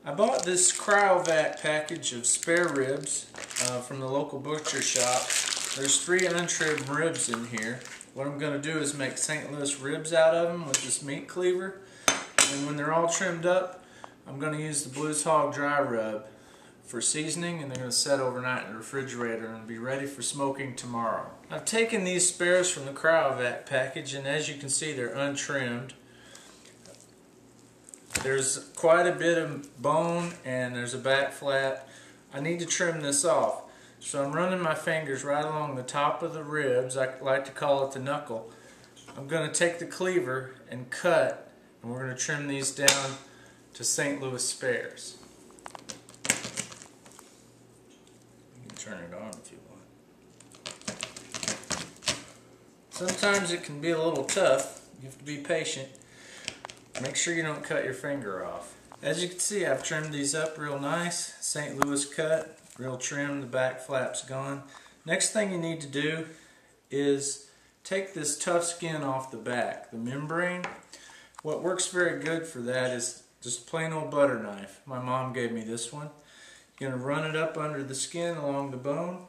I bought this cryovac package of spare ribs from the local butcher shop. There's 3 untrimmed ribs in here. What I'm going to do is make St. Louis ribs out of them with this meat cleaver. And when they're all trimmed up, I'm going to use the Blues Hog dry rub for seasoning, and they're going to set overnight in the refrigerator and be ready for smoking tomorrow. I've taken these spares from the cryovac package, and as you can see, they're untrimmed. There's quite a bit of bone and there's a back flap. I need to trim this off. So I'm running my fingers right along the top of the ribs. I like to call it the knuckle. I'm going to take the cleaver and cut, and we're going to trim these down to St. Louis spares. You can turn it on if you want. Sometimes it can be a little tough. You have to be patient. Make sure you don't cut your finger off. As you can see, I've trimmed these up real nice. St. Louis cut, real trim, the back flap's gone. Next thing you need to do is take this tough skin off the back, the membrane. What works very good for that is just a plain old butter knife. My mom gave me this one. You're going to run it up under the skin along the bone.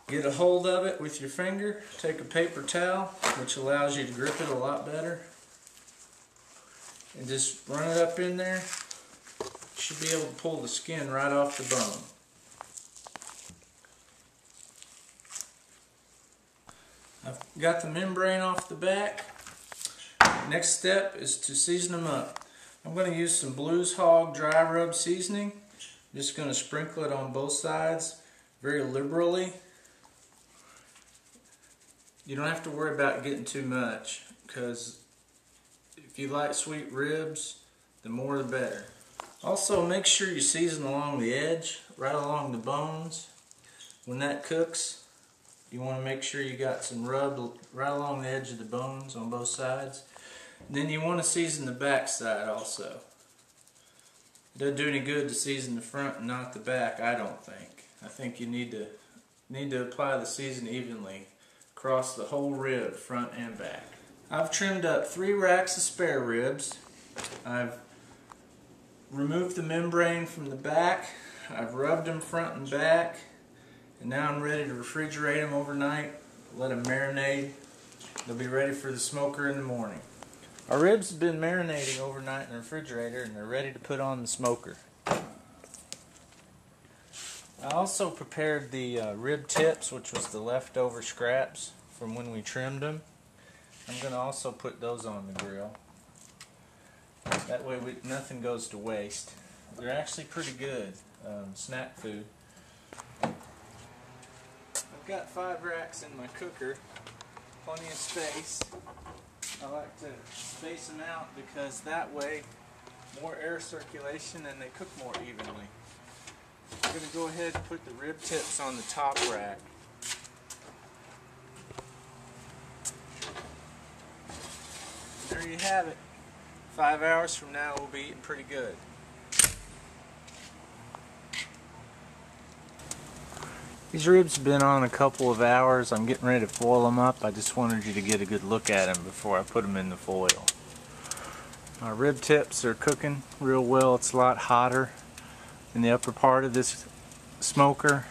Get a hold of it with your finger. Take a paper towel, which allows you to grip it a lot better. And just run it up in there. You should be able to pull the skin right off the bone. I've got the membrane off the back. Next step is to season them up. I'm going to use some Blues Hog dry rub seasoning. I'm just going to sprinkle it on both sides very liberally. You don't have to worry about getting too much, because if you like sweet ribs, the more the better. Also, make sure you season along the edge, right along the bones. When that cooks, you want to make sure you got some rub right along the edge of the bones on both sides. And then you want to season the back side also. It doesn't do any good to season the front and not the back, I don't think. I think you need to apply the season evenly across the whole rib, front and back. I've trimmed up 3 racks of spare ribs. I've removed the membrane from the back. I've rubbed them front and back. And now I'm ready to refrigerate them overnight. Let them marinate. They'll be ready for the smoker in the morning. Our ribs have been marinating overnight in the refrigerator, and they're ready to put on the smoker. I also prepared the rib tips, which was the leftover scraps from when we trimmed them. I'm going to also put those on the grill. That way nothing goes to waste. They're actually pretty good snack food. I've got 5 racks in my cooker, plenty of space. I like to space them out because that way more air circulation and they cook more evenly. I'm going to go ahead and put the rib tips on the top rack. There you have it. 5 hours from now we'll be eating pretty good. These ribs have been on a couple of hours. I'm getting ready to foil them up. I just wanted you to get a good look at them before I put them in the foil. Our rib tips are cooking real well. It's a lot hotter in the upper part of this smoker.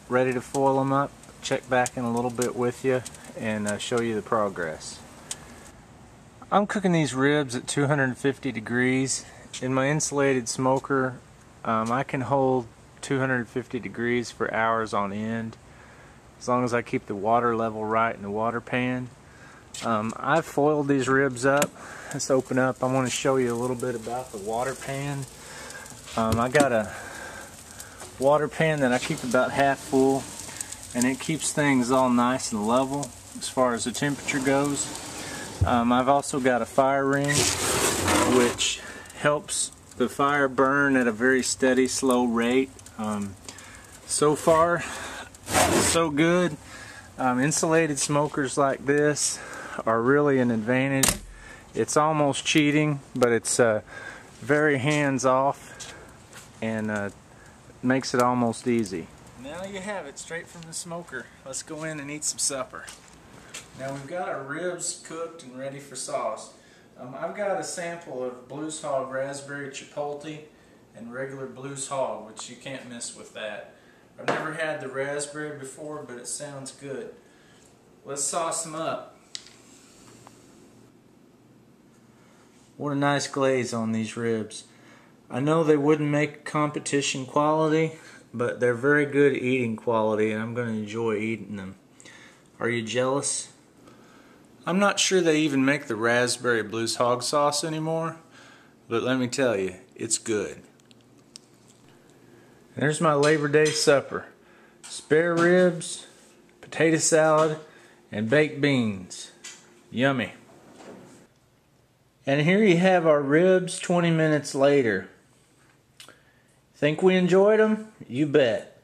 Ready to foil them up. Check back in a little bit with you and show you the progress. I'm cooking these ribs at 250 degrees. In my insulated smoker, I can hold 250 degrees for hours on end, as long as I keep the water level right in the water pan. I've foiled these ribs up. Let's open up. I want to show you a little bit about the water pan. I got a water pan that I keep about half full, and it keeps things all nice and level as far as the temperature goes. I've also got a fire ring, which helps the fire burn at a very steady, slow rate. So far, so good. Insulated smokers like this are really an advantage. It's almost cheating, but it's very hands-off and makes it almost easy. Now you have it, straight from the smoker. Let's go in and eat some supper. Now we've got our ribs cooked and ready for sauce. I've got a sample of Blues Hog Raspberry Chipotle and regular Blues Hog, which you can't miss with that. I've never had the raspberry before, but it sounds good. Let's sauce them up. What a nice glaze on these ribs. I know they wouldn't make competition quality, but they're very good eating quality, and I'm going to enjoy eating them. Are you jealous? I'm not sure they even make the raspberry Blues Hog sauce anymore, but let me tell you, it's good. There's my Labor Day supper. Spare ribs, potato salad, and baked beans. Yummy. And here you have our ribs 20 minutes later. Think we enjoyed them? You bet.